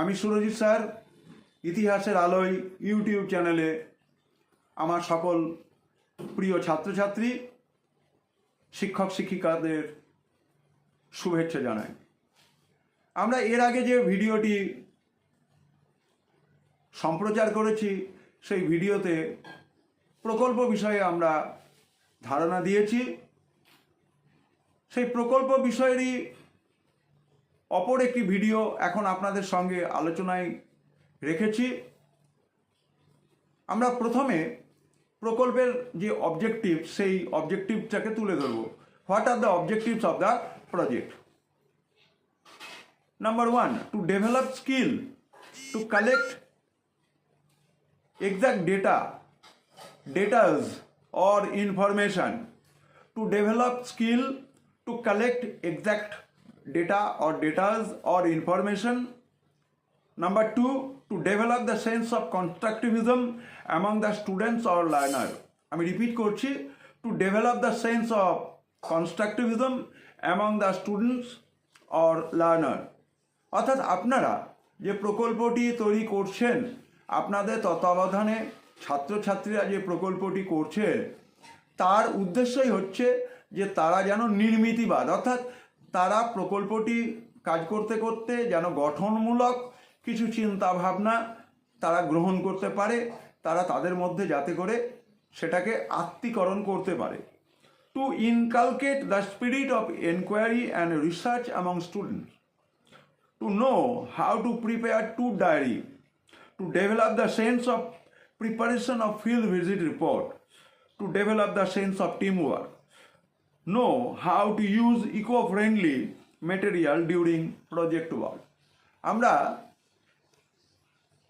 আমি সুরজিৎ স্যার ইতিহাসের আলোয় ইউটিউব চ্যানেলে আমার সকল প্রিয় ছাত্রছাত্রী শিক্ষক শিক্ষিকাদের শুভেচ্ছা জানাই। আমরা এর আগে যে ভিডিওটি সম্প্রচার করেছি সেই ভিডিওতে প্রকল্প বিষয়ে আমরা ধারণা দিয়েছি। সেই প্রকল্প বিষয়েরই অপর একটি ভিডিও এখন আপনাদের সঙ্গে আলোচনায় রেখেছি। আমরা প্রথমে প্রকল্পের যে অবজেক্টিভ সেই অবজেক্টিভটাকে তুলে ধরব। What are the objectives of the project? Number 1, to develop skill to collect exact data or information. To develop skill to collect exact data or information. Number 2, to develop the sense of constructivism among the students or learner. আমি repeat করছি, to develop the sense of constructivism among the students or learner. অর্থাৎ আপনারা যে প্রকল্পটি তৈরি করছেন, আপনাদের তত্ত্বাবধানে ছাত্রছাত্রীরা যে প্রকল্পটি করছে তার উদ্দেশ্যই হচ্ছে যে তারা যেন নির্মিতিবাদ, অর্থাৎ তারা প্রকল্পটি কাজ করতে করতে যেন গঠনমূলক কিছু চিন্তা ভাবনা তারা গ্রহণ করতে পারে, তারা তাদের মধ্যে যাতে করে সেটাকে আত্মীকরণ করতে পারে। To inculcate the spirit of enquiry and research among students, to know how to prepare two diary, to develop the sense of preparation of field visit report, to develop the sense of teamwork, know how to use eco-friendly material during project work. আমরা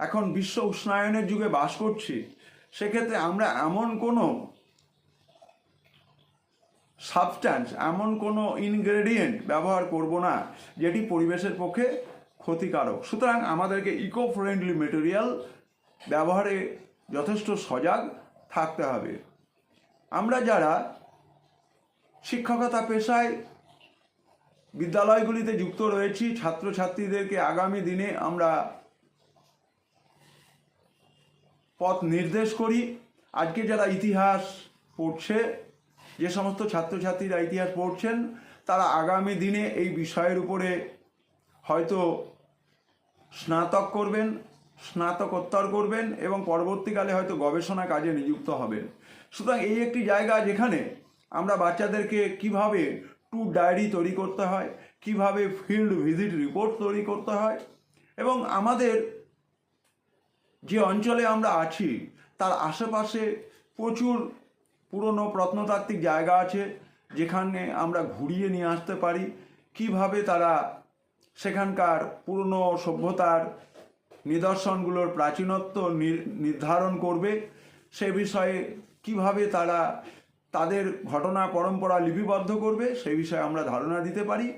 এখন বিশ্ব উষ্ণায়নের যুগে বাস করছি, সেক্ষেত্রে আমরা এমন কোনো সাবস্ট্যান্স, এমন কোনো ইনগ্রেডিয়েন্ট ব্যবহার করব না যেটি পরিবেশের পক্ষে ক্ষতিকারক। সুতরাং আমাদেরকে ইকো ফ্রেন্ডলি মেটেরিয়াল ব্যবহারে যথেষ্ট সজাগ থাকতে হবে। আমরা যারা শিক্ষকতা পেশায় বিদ্যালয়গুলিতে যুক্ত রয়েছি, ছাত্রছাত্রীদেরকে আগামী দিনে আমরা পথ নির্দেশ করি। আজকে যারা ইতিহাস পড়ছে, যে সমস্ত ছাত্রছাত্রীরা ইতিহাস পড়ছেন, তারা আগামী দিনে এই বিষয়ের উপরে হয়তো স্নাতক করবেন, স্নাতকোত্তর করবেন এবং পরবর্তীকালে হয়তো গবেষণা কাজে নিযুক্ত হবেন। সুতরাং এই একটি জায়গা যেখানে আমরা বাচ্চাদেরকে কিভাবে ট্যুর ডায়েরি তৈরি করতে হয়, কিভাবে ফিল্ড ভিজিট রিপোর্ট তৈরি করতে হয়, এবং আমাদের যে অঞ্চলে আমরা আছি তার আশেপাশে প্রচুর পুরনো প্রত্নতাত্ত্বিক জায়গা আছে যেখানে আমরা ঘুরিয়ে নিয়ে আসতে পারি, কিভাবে তারা সেখানকার পুরনো সভ্যতার নিদর্শনগুলোর প্রাচীনত্ব নির্ধারণ করবে, সে বিষয়ে কিভাবে তারা তাদের ঘটনা পরম্পরা লিপিবদ্ধ করবে, সেই বিষয়ে আমরা ধারণা দিতে পারি।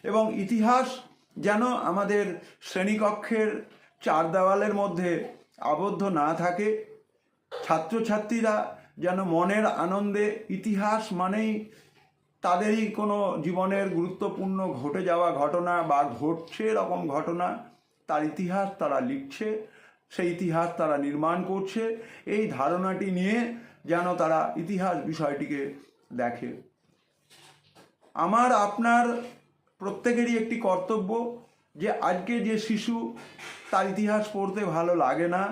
এবং ইতিহাস যেন আমাদের শ্রেণীকক্ষের চার দেওয়ালের মধ্যে আবদ্ধ না থাকে, ছাত্রছাত্রীরা যেন মনের আনন্দে, ইতিহাস মানেই তাদেরই কোনো জীবনের গুরুত্বপূর্ণ ঘটে যাওয়া ঘটনা বা ঘটছে এরকম ঘটনা, তার ইতিহাস তারা লিখছে, সেই ইতিহাস তারা নির্মাণ করছে, এই ধারণাটি নিয়ে যেন তারা ইতিহাস বিষয়টিকে দেখে। আমার আপনার প্রত্যেকেরই একটি কর্তব্য যে আজকে যে শিশু তার ইতিহাস পড়তে ভালো লাগে না,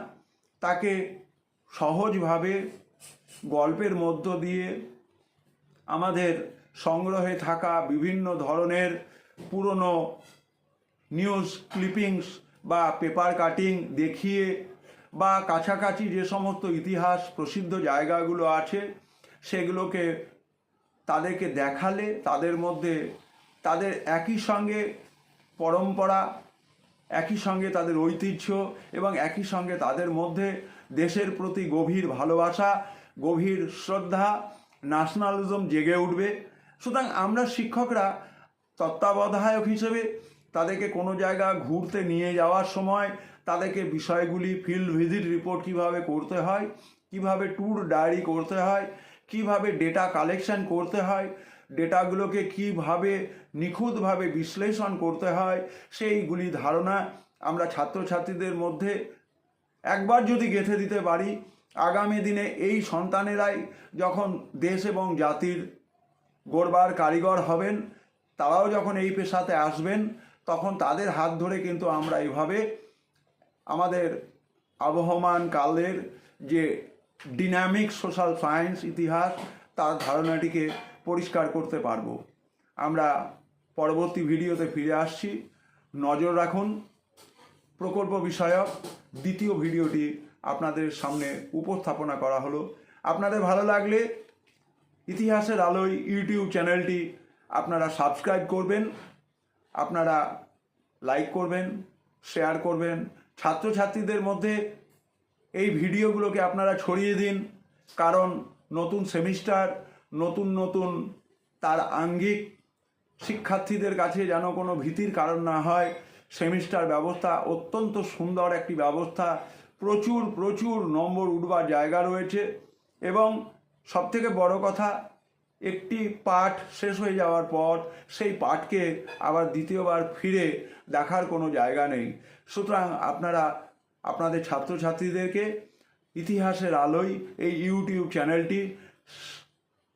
তাকে সহজভাবে গল্পের মধ্য দিয়ে আমাদের সংগ্রহে থাকা বিভিন্ন ধরনের পুরনো নিউজ ক্লিপিংস বা পেপার কাটিং দেখিয়ে, বা কাছাকাছি যে সমস্ত ইতিহাস প্রসিদ্ধ জায়গাগুলো আছে সেগুলোকে তাদেরকে দেখালে তাদের মধ্যে তাদের একই সঙ্গে পরম্পরা, একই সঙ্গে তাদের ঐতিহ্য এবং একই সঙ্গে তাদের মধ্যে দেশের প্রতি গভীর ভালোবাসা, গভীর শ্রদ্ধা, ন্যাশনালিজম জেগে উঠবে। সুতরাং আমরা শিক্ষকরা তত্ত্বাবধায়ক হিসেবে তাদেরকে কোনো জায়গা ঘুরতে নিয়ে যাওয়ার সময় তাদেরকে বিষয়গুলি, ফিল্ড ভিজিট রিপোর্ট কিভাবে করতে হয়, কিভাবে ট্যুর ডায়েরি করতে হয়, কিভাবে ডেটা কালেকশন করতে হয়, ডেটাগুলোকে কিভাবে নিখুঁতভাবে বিশ্লেষণ করতে হয় সেইগুলি ধারণা আমরা ছাত্রছাত্রীদের মধ্যে একবার যদি গেঁথে দিতে পারি, আগামী দিনে এই সন্তানেরাই যখন দেশ এবং জাতির গড়বার কারিগর হবেন, তারাও যখন এই পেশাতে আসবেন, তখন তাদের হাত ধরে কিন্তু আমরা এইভাবে আমাদের আবহমান কালের যে ডিনামিক সোশ্যাল সায়েন্স ইতিহাস তার ধারণাটিকে পরিষ্কার করতে পারবো। আমরা পরবর্তী ভিডিওতে ফিরে আসছি। নজর রাখুন, প্রকল্প বিষয়ক দ্বিতীয় ভিডিওটি আপনাদের সামনে উপস্থাপনা করা হলো। আপনাদের ভালো লাগলে ইতিহাসের আলোয় ইউটিউব চ্যানেলটি আপনারা সাবস্ক্রাইব করবেন, আপনারা লাইক করবেন, শেয়ার করবেন, ছাত্রছাত্রীদের মধ্যে এই ভিডিওগুলোকে আপনারা ছড়িয়ে দিন। কারণ নতুন সেমিস্টার, নতুন তার আঙ্গিক শিক্ষার্থীদের কাছে যেন কোনো ভীতির কারণ না হয়। সেমিস্টার ব্যবস্থা অত্যন্ত সুন্দর একটি ব্যবস্থা, প্রচুর নম্বর উঠবার জায়গা রয়েছে এবং সবথেকে বড় কথা, একটি পাঠ শেষ হয়ে যাওয়ার পর সেই পাঠকে আবার দ্বিতীয়বার ফিরে দেখার কোনো জায়গা নেই। সুতরাং আপনারা আপনাদের ছাত্রছাত্রীদেরকে ইতিহাসের আলোয় এই ইউটিউব চ্যানেলটি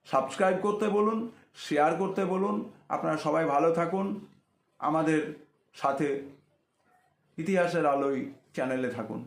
সাবস্ক্রাইব করতে বলুন, শেয়ার করতে বলুন। আপনারা সবাই ভালো থাকুন, আমাদের সাথে ইতিহাসের আলোয় চ্যানেলে থাকুন।